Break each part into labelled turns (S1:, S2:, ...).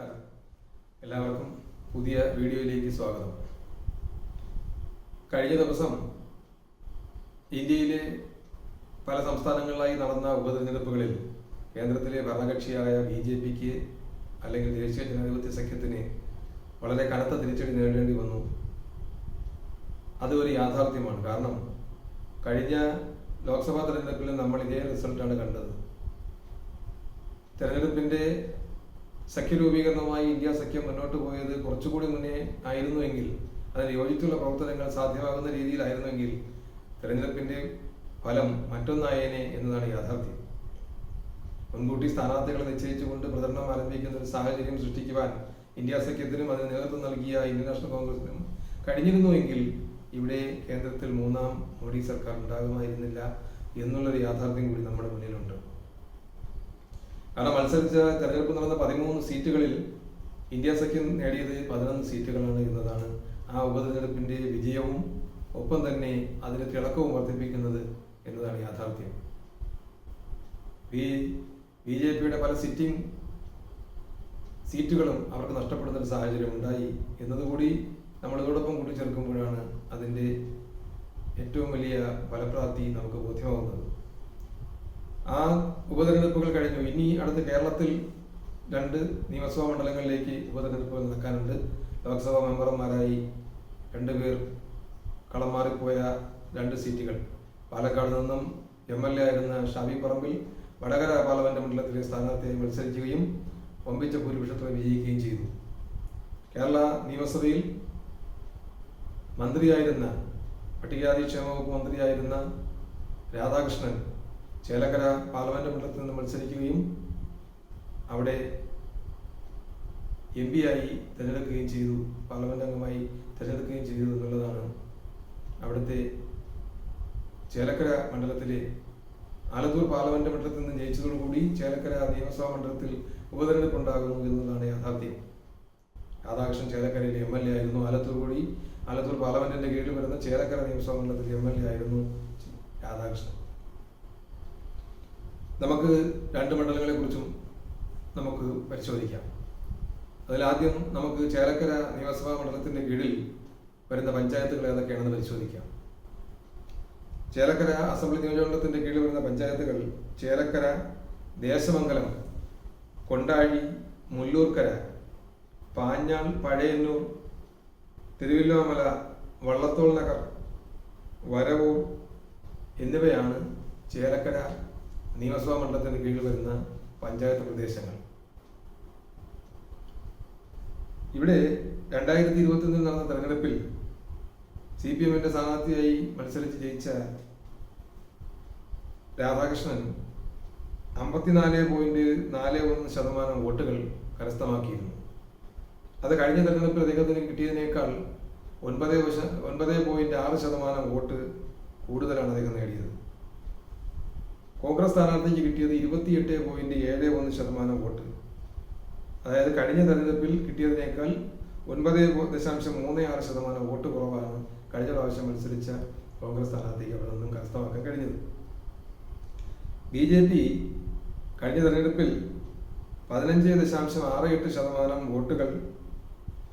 S1: നമസ്കാരം. എല്ലാവർക്കും പുതിയ വീഡിയോയിലേക്ക് സ്വാഗതം. കഴിഞ്ഞ ദിവസം ഇന്ത്യയിലെ പല സംസ്ഥാനങ്ങളിലായി നടന്ന ഉപതെരഞ്ഞെടുപ്പുകളിൽ കേന്ദ്രത്തിലെ ഭരണകക്ഷിയായ BJPക്ക് അല്ലെങ്കിൽ ദേശീയ ജനാധിപത്യ സഖ്യത്തിന് വളരെ കനത്ത തിരിച്ചടി നേരിടേണ്ടി വന്നു. അത് ഒരു യാഥാർത്ഥ്യമാണ്. കാരണം കഴിഞ്ഞ ലോക്സഭാ തെരഞ്ഞെടുപ്പിൽ നമ്മൾ ഇതേ റിസൾട്ടാണ് കണ്ടത്. തെരഞ്ഞെടുപ്പിന്റെ സഖ്യരൂപീകരണവുമായി ഇന്ത്യ സഖ്യം മുന്നോട്ട് പോയത് കുറച്ചുകൂടി മുന്നേ ആയിരുന്നുവെങ്കിൽ, അതിന് യോജിച്ചുള്ള പ്രവർത്തനങ്ങൾ സാധ്യമാകുന്ന രീതിയിലായിരുന്നുവെങ്കിൽ തെരഞ്ഞെടുപ്പിന്റെ ഫലം മറ്റൊന്നായേനെ എന്നതാണ് യാഥാർത്ഥ്യം. മുൻകൂട്ടി സ്ഥാനാർത്ഥികളെ നിശ്ചയിച്ചുകൊണ്ട് പ്രചരണം ആരംഭിക്കുന്ന ഒരു സാഹചര്യം സൃഷ്ടിക്കുവാൻ ഇന്ത്യ സഖ്യത്തിനും അതിന് നേതൃത്വം നൽകിയ ഇന്ത്യൻ നാഷണൽ കോൺഗ്രസിനും കഴിഞ്ഞിരുന്നുവെങ്കിൽ ഇവിടെ കേന്ദ്രത്തിൽ മൂന്നാം മോഡി സർക്കാർ ഉണ്ടാകുമായിരുന്നില്ല എന്നുള്ളൊരു യാഥാർത്ഥ്യം കൂടി നമ്മുടെ മുന്നിലുണ്ട്. കാരണം മത്സരിച്ച തെരഞ്ഞെടുപ്പ് നടന്ന 13 സീറ്റുകളിൽ ഇന്ത്യ സഖ്യം നേടിയത് 11 സീറ്റുകളാണ് എന്നതാണ് ആ ഉപതെരഞ്ഞെടുപ്പിന്റെ വിജയവും ഒപ്പം തന്നെ അതിന് തിളക്കവും വർദ്ധിപ്പിക്കുന്നത് എന്നതാണ് യാഥാർത്ഥ്യം. BJPയുടെ പല സിറ്റിംഗ് സീറ്റുകളും അവർക്ക് നഷ്ടപ്പെടുന്ന ഒരു സാഹചര്യം ഉണ്ടായി എന്നതുകൂടി നമ്മൾ ഇതോടൊപ്പം കൂട്ടിച്ചേർക്കുമ്പോഴാണ് അതിൻ്റെ ഏറ്റവും വലിയ ഫലപ്രാപ്തി നമുക്ക് ബോധ്യമാകുന്നത്. ആ ഉപതെരഞ്ഞെടുപ്പുകൾ കഴിഞ്ഞു. ഇനി അടുത്ത കേരളത്തിൽ 2 നിയമസഭാ മണ്ഡലങ്ങളിലേക്ക് ഉപതെരഞ്ഞെടുപ്പുകൾ നടക്കാനുണ്ട്. ലോക്സഭാ മെമ്പർമാരായി 2 പേർ കളം മാറിപ്പോയ 2 സീറ്റുകൾ. പാലക്കാട് നിന്നും MLA ആയിരുന്ന ഷാഫി പറമ്പിൽ വടകര പാർലമെന്റ് മണ്ഡലത്തിലെ സ്ഥാനാർത്ഥിയായി മത്സരിക്കുകയും വമ്പിച്ച ഭൂരിപക്ഷത്തോടെ വിജയിക്കുകയും ചെയ്തു. കേരള നിയമസഭയിൽ മന്ത്രിയായിരുന്ന പട്ടികജാതി ക്ഷേമ വകുപ്പ് മന്ത്രിയായിരുന്ന രാധാകൃഷ്ണൻ ചേലക്കര പാർലമെന്റ് മണ്ഡലത്തിൽ നിന്ന് മത്സരിക്കുകയും അവിടെ MP ആയി തിരഞ്ഞെടുക്കുകയും ചെയ്തു, പാർലമെന്റ് അംഗമായി തിരഞ്ഞെടുക്കുകയും ചെയ്തു എന്നുള്ളതാണ് അവിടുത്തെ ചേലക്കര മണ്ഡലത്തിലെ ആലത്തൂർ പാർലമെന്റ് മണ്ഡലത്തിൽ നിന്ന് ജയിച്ചതോടുകൂടി ചേലക്കര നിയമസഭാ മണ്ഡലത്തിൽ ഉപതെരഞ്ഞെടുപ്പ് ഉണ്ടാകുന്നു എന്നുള്ളതാണ് യാഥാർത്ഥ്യം. രാധാകൃഷ്ണൻ ചേലക്കരയിലെ MLA ആയിരുന്നു. ആലത്തൂർ പാർലമെന്റിന്റെ കീഴിൽ വരുന്ന ചേലക്കര നിയമസഭാ മണ്ഡലത്തിൽ MLA ആയിരുന്നു രാധാകൃഷ്ണൻ. നമുക്ക് 2 മണ്ഡലങ്ങളെ കുറിച്ചും നമുക്ക് പരിശോധിക്കാം. അതിലാദ്യം നമുക്ക് ചേലക്കര നിയമസഭാ മണ്ഡലത്തിന്റെ കീഴിൽ വരുന്ന പഞ്ചായത്തുകൾ ഏതൊക്കെയാണെന്ന് പരിശോധിക്കാം. ചേലക്കര അസംബ്ലി നിയോജകമണ്ഡലത്തിന്റെ കീഴിൽ വരുന്ന പഞ്ചായത്തുകൾ ചേലക്കര, ദേശമംഗലം, കൊണ്ടാഴി, മുല്ലൂർക്കര, പാഞ്ഞാൾ, പഴയന്നൂർ, തിരുവില്ലോമല, വള്ളത്തോൾ നഗർ, വരവൂർ എന്നിവയാണ് ചേലക്കര നിയമസഭാ മണ്ഡലത്തിന് കീഴിൽ വരുന്ന പഞ്ചായത്ത് പ്രദേശങ്ങൾ. ഇവിടെ 2021 നടന്ന തെരഞ്ഞെടുപ്പിൽ CPMന്റെ സ്ഥാനാർത്ഥിയായി മത്സരിച്ച് ജയിച്ച രാധാകൃഷ്ണൻ 54.41% വോട്ടുകൾ കരസ്ഥമാക്കിയിരുന്നു. അത് കഴിഞ്ഞ തെരഞ്ഞെടുപ്പിൽ അദ്ദേഹത്തിന് കിട്ടിയതിനേക്കാൾ 9.6% വോട്ട് കൂടുതലാണ് അദ്ദേഹം നേടിയത്. കോൺഗ്രസ് സ്ഥാനാർത്ഥിക്ക് കിട്ടിയത് 28.71% വോട്ട്. അതായത് കഴിഞ്ഞ തെരഞ്ഞെടുപ്പിൽ കിട്ടിയതിനേക്കാൾ 9.36% വോട്ട് കുറവാണ് കഴിഞ്ഞ പ്രാവശ്യം മത്സരിച്ച കോൺഗ്രസ് സ്ഥാനാർത്ഥിക്ക് അവിടെ നിന്നും കരസ്ഥമാക്കാൻ കഴിഞ്ഞത്. BJP കഴിഞ്ഞ തെരഞ്ഞെടുപ്പിൽ 15.68% വോട്ടുകൾ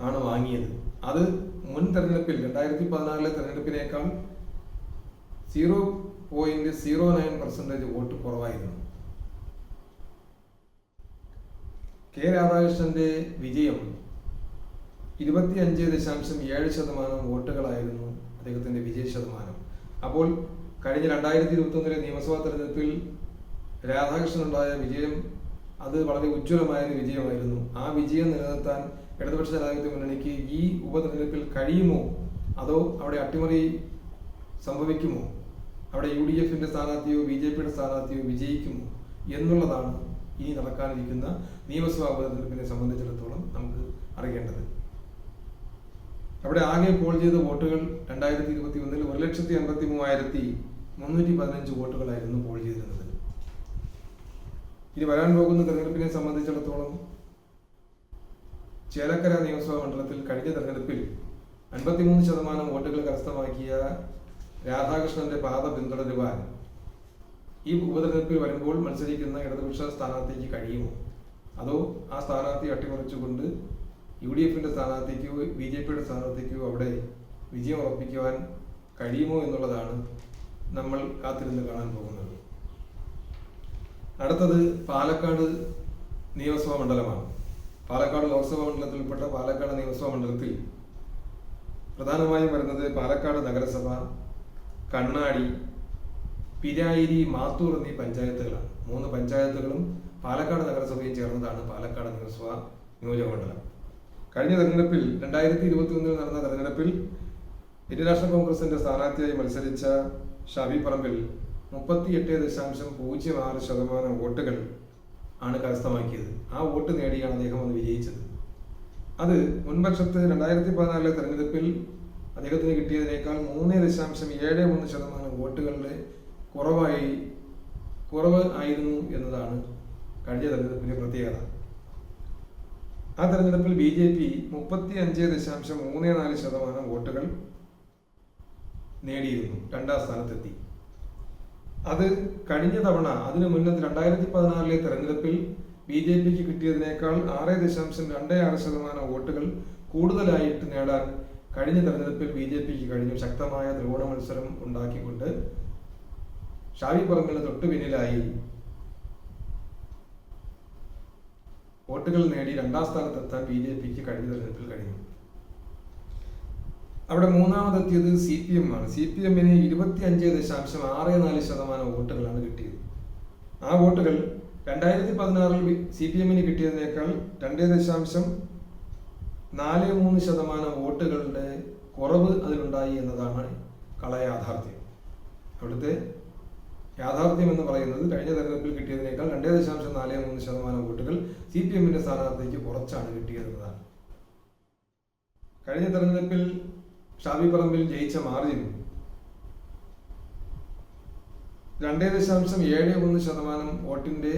S1: ആണ് വാങ്ങിയത്. അത് മുൻ തെരഞ്ഞെടുപ്പിൽ 2014 തെരഞ്ഞെടുപ്പിനേക്കാൾ 0.09% വോട്ട് കുറവായിരുന്നു. K. രാധാകൃഷ്ണന്റെ വിജയം 25.7% വോട്ടുകളായിരുന്നു അദ്ദേഹത്തിന്റെ വിജയ ശതമാനം. അപ്പോൾ കഴിഞ്ഞ 2021 നിയമസഭാ തെരഞ്ഞെടുപ്പിൽ രാധാകൃഷ്ണനുണ്ടായ വിജയം അത് വളരെ ഉജ്ജ്വലമായൊരു വിജയമായിരുന്നു. ആ വിജയം നിലനിർത്താൻ ഇടതുപക്ഷ ജനാധിപത്യ മുന്നണിക്ക് ഈ ഉപതെരഞ്ഞെടുപ്പിൽ കഴിയുമോ, അതോ അവിടെ അട്ടിമറി സംഭവിക്കുമോ, അവിടെ UDFന്റെ സ്ഥാനാർത്ഥിയോ BJPയുടെ സ്ഥാനാർത്ഥിയോ വിജയിക്കുമോ എന്നുള്ളതാണ് ഇനി നടക്കാനിരിക്കുന്ന നിയമസഭാ ഉപതെരഞ്ഞെടുപ്പിനെ സംബന്ധിച്ചിടത്തോളം നമുക്ക് അറിയേണ്ടത്. അവിടെ ആകെ പോൾ ചെയ്ത വോട്ടുകൾ 2021 1,53,315 വോട്ടുകളായിരുന്നു പോൾ ചെയ്തിരുന്നത്. ഇനി വരാൻ പോകുന്ന തെരഞ്ഞെടുപ്പിനെ സംബന്ധിച്ചിടത്തോളം ചേലക്കര നിയമസഭാ മണ്ഡലത്തിൽ കഴിഞ്ഞ തെരഞ്ഞെടുപ്പിൽ 53% വോട്ടുകൾ കരസ്ഥമാക്കിയ രാധാകൃഷ്ണന്റെ പാത പിന്തുടരുവാൻ ഈ ഉപതെരഞ്ഞെടുപ്പിൽ വരുമ്പോൾ മത്സരിക്കുന്ന ഇടതുപക്ഷ സ്ഥാനാർത്ഥിക്ക് കഴിയുമോ? അതോ ആ സ്ഥാനാർത്ഥി അട്ടിമറിച്ചുകൊണ്ട് UDFന്റെ സ്ഥാനാർത്ഥിക്കോ BJPയുടെ സ്ഥാനാർത്ഥിക്കോ അവിടെ വിജയം ഉറപ്പിക്കുവാൻ കഴിയുമോ എന്നുള്ളതാണ് നമ്മൾ കാത്തിരുന്ന് കാണാൻ പോകുന്നത്. അടുത്തത് പാലക്കാട് നിയമസഭാ മണ്ഡലമാണ്. പാലക്കാട് ലോക്സഭാ മണ്ഡലത്തിൽപ്പെട്ട പാലക്കാട് നിയമസഭാ മണ്ഡലത്തിൽ പ്രധാനമായും വരുന്നത് പാലക്കാട് നഗരസഭ, കണ്ണാടി, പിരായിരി, മാത്തൂർ എന്നീ പഞ്ചായത്തുകളാണ്. 3 പഞ്ചായത്തുകളും പാലക്കാട് നഗരസഭയും ചേർന്നതാണ് പാലക്കാട് നിയമസഭാ നിയോജകമണ്ഡലം. കഴിഞ്ഞ തെരഞ്ഞെടുപ്പിൽ 2021 നടന്ന തെരഞ്ഞെടുപ്പിൽ ഇന്ത്യൻ നാഷണൽ കോൺഗ്രസിന്റെ സ്ഥാനാർത്ഥിയായി മത്സരിച്ച ഷാഫി പറമ്പിൽ 38.06% വോട്ടുകൾ ആണ് കരസ്ഥമാക്കിയത്. ആ വോട്ട് നേടിയാണ് അദ്ദേഹം അന്ന് വിജയിച്ചത്. അത് മുൻപക്ഷത്ത് 2014 തെരഞ്ഞെടുപ്പിൽ അദ്ദേഹത്തിന് കിട്ടിയതിനേക്കാൾ 3.73% വോട്ടുകളുടെ കുറവ് ആയിരുന്നു എന്നതാണ് കഴിഞ്ഞ തെരഞ്ഞെടുപ്പിന്റെ പ്രത്യേകത. ആ തെരഞ്ഞെടുപ്പിൽ BJP 35.34% വോട്ടുകൾ നേടിയിരുന്നു, 2ാം സ്ഥാനത്തെത്തി. അത് കഴിഞ്ഞ തവണ അതിനു മുന്നത്തെ 2014 തെരഞ്ഞെടുപ്പിൽ BJPക്ക് കിട്ടിയതിനേക്കാൾ 6.26% വോട്ടുകൾ കൂടുതലായിട്ട് നേടാൻ കഴിഞ്ഞ തെരഞ്ഞെടുപ്പിൽ BJPക്ക് കഴിഞ്ഞു. ശക്തമായ ത്രികോണ മത്സരം ഉണ്ടാക്കിക്കൊണ്ട് ഷാഫി പറമ്പിന് തൊട്ടു പിന്നിലായി വോട്ടുകൾ നേടി 2ാം സ്ഥാനത്തെത്താൻ BJPക്ക് കഴിഞ്ഞ തെരഞ്ഞെടുപ്പിൽ കഴിഞ്ഞു. അവിടെ മൂന്നാമതെത്തിയത് CPM ആണ്. CPMന് 25.64% വോട്ടുകളാണ് കിട്ടിയത്. ആ വോട്ടുകൾ 2016 CPMന് കിട്ടിയതിനേക്കാൾ 2.43% വോട്ടുകളുടെ കുറവ് അതിലുണ്ടായി എന്നതാണ് യാഥാർത്ഥ്യം. അവിടുത്തെ യാഥാർത്ഥ്യം എന്ന് പറയുന്നത് കഴിഞ്ഞ തെരഞ്ഞെടുപ്പിൽ കിട്ടിയതിനേക്കാൾ 2.43% വോട്ടുകൾ CPMന്റെ സ്ഥാനാർത്ഥിക്ക് കുറച്ചാണ് കിട്ടിയതെന്നതാണ്. കഴിഞ്ഞ തെരഞ്ഞെടുപ്പിൽ ഷാഫി പറമ്പിൽ ജയിച്ച മാർജിൻ 2.71% വോട്ടിന്റെ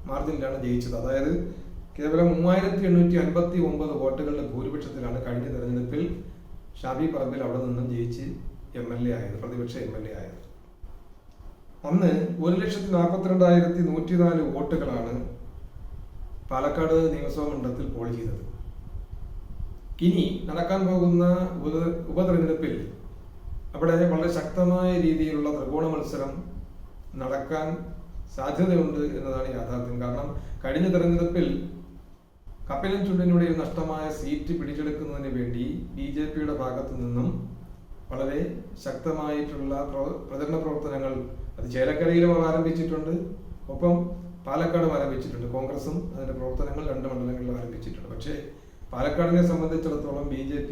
S1: മാർജിനിലാണ് ജയിച്ചത്. അതായത് കേവലം 3859 വോട്ടുകളുടെ ഭൂരിപക്ഷത്തിലാണ് കഴിഞ്ഞ തെരഞ്ഞെടുപ്പിൽ ഷാഫി പറമ്പിൽ അവിടെ നിന്നും ജയിച്ച് MLA ആയത്, പ്രതിപക്ഷ MLA ആയത്. അന്ന് 1,42,104 വോട്ടുകളാണ് പാലക്കാട് നിയമസഭാ മണ്ഡലത്തിൽ പോൾ ചെയ്തത്. ഇനി നടക്കാൻ പോകുന്ന ഉപതെരഞ്ഞെടുപ്പിൽ അവിടെ വളരെ ശക്തമായ രീതിയിലുള്ള ത്രികോണ മത്സരം നടക്കാൻ സാധ്യതയുണ്ട് എന്നതാണ് യാഥാർത്ഥ്യം. കാരണം കഴിഞ്ഞ തെരഞ്ഞെടുപ്പിൽ കപ്പിലും ചുണ്ടിനുടെയും നഷ്ടമായ സീറ്റ് പിടിച്ചെടുക്കുന്നതിന് വേണ്ടി BJPയുടെ ഭാഗത്തു നിന്നും വളരെ ശക്തമായിട്ടുള്ള പ്രചരണ പ്രവർത്തനങ്ങൾ അത് ചേലക്കരയിലും ആരംഭിച്ചിട്ടുണ്ട്, ഒപ്പം പാലക്കാടും ആരംഭിച്ചിട്ടുണ്ട്. കോൺഗ്രസും അതിന്റെ പ്രവർത്തനങ്ങൾ 2 മണ്ഡലങ്ങളിലും ആരംഭിച്ചിട്ടുണ്ട്. പക്ഷേ പാലക്കാടിനെ സംബന്ധിച്ചിടത്തോളം BJP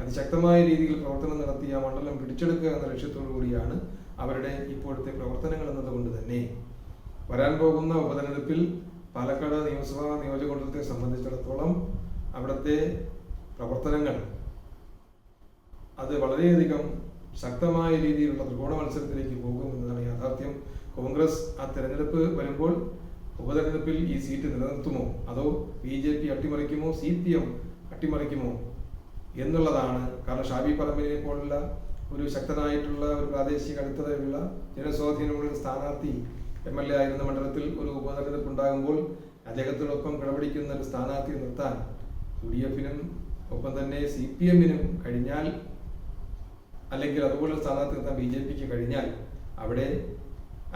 S1: അതിശക്തമായ രീതിയിൽ പ്രവർത്തനം നടത്തി ആ മണ്ഡലം പിടിച്ചെടുക്കുക എന്ന ലക്ഷ്യത്തോടു കൂടിയാണ് അവരുടെ ഇപ്പോഴത്തെ പ്രവർത്തനങ്ങൾ എന്നതുകൊണ്ട് തന്നെ വരാൻ പോകുന്ന ഉപതെരഞ്ഞെടുപ്പിൽ പാലക്കാട് നിയമസഭാ നിയോജകമണ്ഡലത്തെ സംബന്ധിച്ചിടത്തോളം അവിടുത്തെ പ്രവർത്തനങ്ങൾ അത് വളരെയധികം ശക്തമായ രീതിയിലുള്ള ത്രികോണ മത്സരത്തിലേക്ക് പോകും എന്നതാണ് യാഥാർത്ഥ്യം. കോൺഗ്രസ് ആ തെരഞ്ഞെടുപ്പ് വരുമ്പോൾ ഉപതെരഞ്ഞെടുപ്പിൽ ഈ സീറ്റ് നിലനിർത്തുമോ അതോ BJP അട്ടിമറിക്കുമോ CPM അട്ടിമറിക്കുമോ എന്നുള്ളതാണ്. കാരണം ഷാഫി പറമ്പിനെ പോലുള്ള ഒരു ശക്തനായിട്ടുള്ള ഒരു പ്രാദേശിക അടുത്തതയുള്ള ജനസ്വാധീനമുള്ള സ്ഥാനാർത്ഥി MLA ആയിരുന്ന മണ്ഡലത്തിൽ ഒരു ഉപതെരഞ്ഞെടുപ്പ് ഉണ്ടാകുമ്പോൾ അദ്ദേഹത്തോടൊപ്പം കിടപിടിക്കുന്ന ഒരു സ്ഥാനാർത്ഥിയെ നിർത്താൻ UDFനും ഒപ്പം തന്നെ CPMനും കഴിഞ്ഞാൽ, അല്ലെങ്കിൽ അതുപോലെ സ്ഥാനാർത്ഥി നിർത്താൻ BJPക്ക് കഴിഞ്ഞാൽ അവിടെ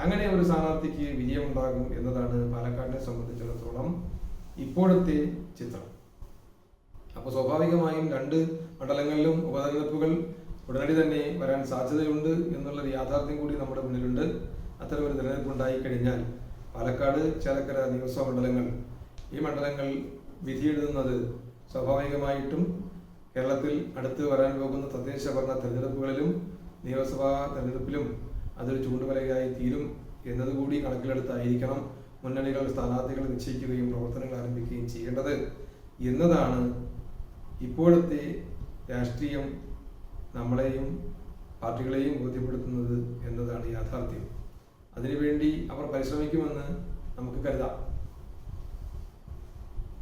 S1: അങ്ങനെ ഒരു സ്ഥാനാർത്ഥിക്ക് വിജയമുണ്ടാകും എന്നതാണ് പാലക്കാടിനെ സംബന്ധിച്ചിടത്തോളം ഇപ്പോഴത്തെ ചിത്രം. അപ്പോൾ സ്വാഭാവികമായും 2 മണ്ഡലങ്ങളിലും ഉപതെരഞ്ഞെടുപ്പുകൾ ഉടനടി തന്നെ വരാൻ സാധ്യതയുണ്ട് എന്നുള്ളൊരു യാഥാർത്ഥ്യം കൂടി നമ്മുടെ മുന്നിലുണ്ട്. അത്തരമൊരു തെരഞ്ഞെടുപ്പ് ഉണ്ടായിക്കഴിഞ്ഞാൽ പാലക്കാട്, ചേലക്കര നിയമസഭാ മണ്ഡലങ്ങൾ, ഈ മണ്ഡലങ്ങൾ വിധിയെഴുതുന്നത് സ്വാഭാവികമായിട്ടും കേരളത്തിൽ അടുത്ത് വരാൻ പോകുന്ന തദ്ദേശ ഭരണ തെരഞ്ഞെടുപ്പുകളിലും നിയമസഭാ തെരഞ്ഞെടുപ്പിലും അതൊരു ചൂണ്ടുവലയായി തീരും എന്നതുകൂടി കണക്കിലെടുത്തായിരിക്കണം മുന്നണികൾ സ്ഥാനാർത്ഥികളെ നിശ്ചയിക്കുകയും പ്രവർത്തനങ്ങൾ ആരംഭിക്കുകയും ചെയ്യേണ്ടത് എന്നതാണ് ഇപ്പോഴത്തെ രാഷ്ട്രീയം നമ്മളെയും പാർട്ടികളെയും ബോധ്യപ്പെടുത്തുന്നത് എന്നതാണ് യാഥാർത്ഥ്യം. അതിനുവേണ്ടി അവർ പരിശ്രമിക്കുമെന്ന് നമുക്ക് കരുതാം.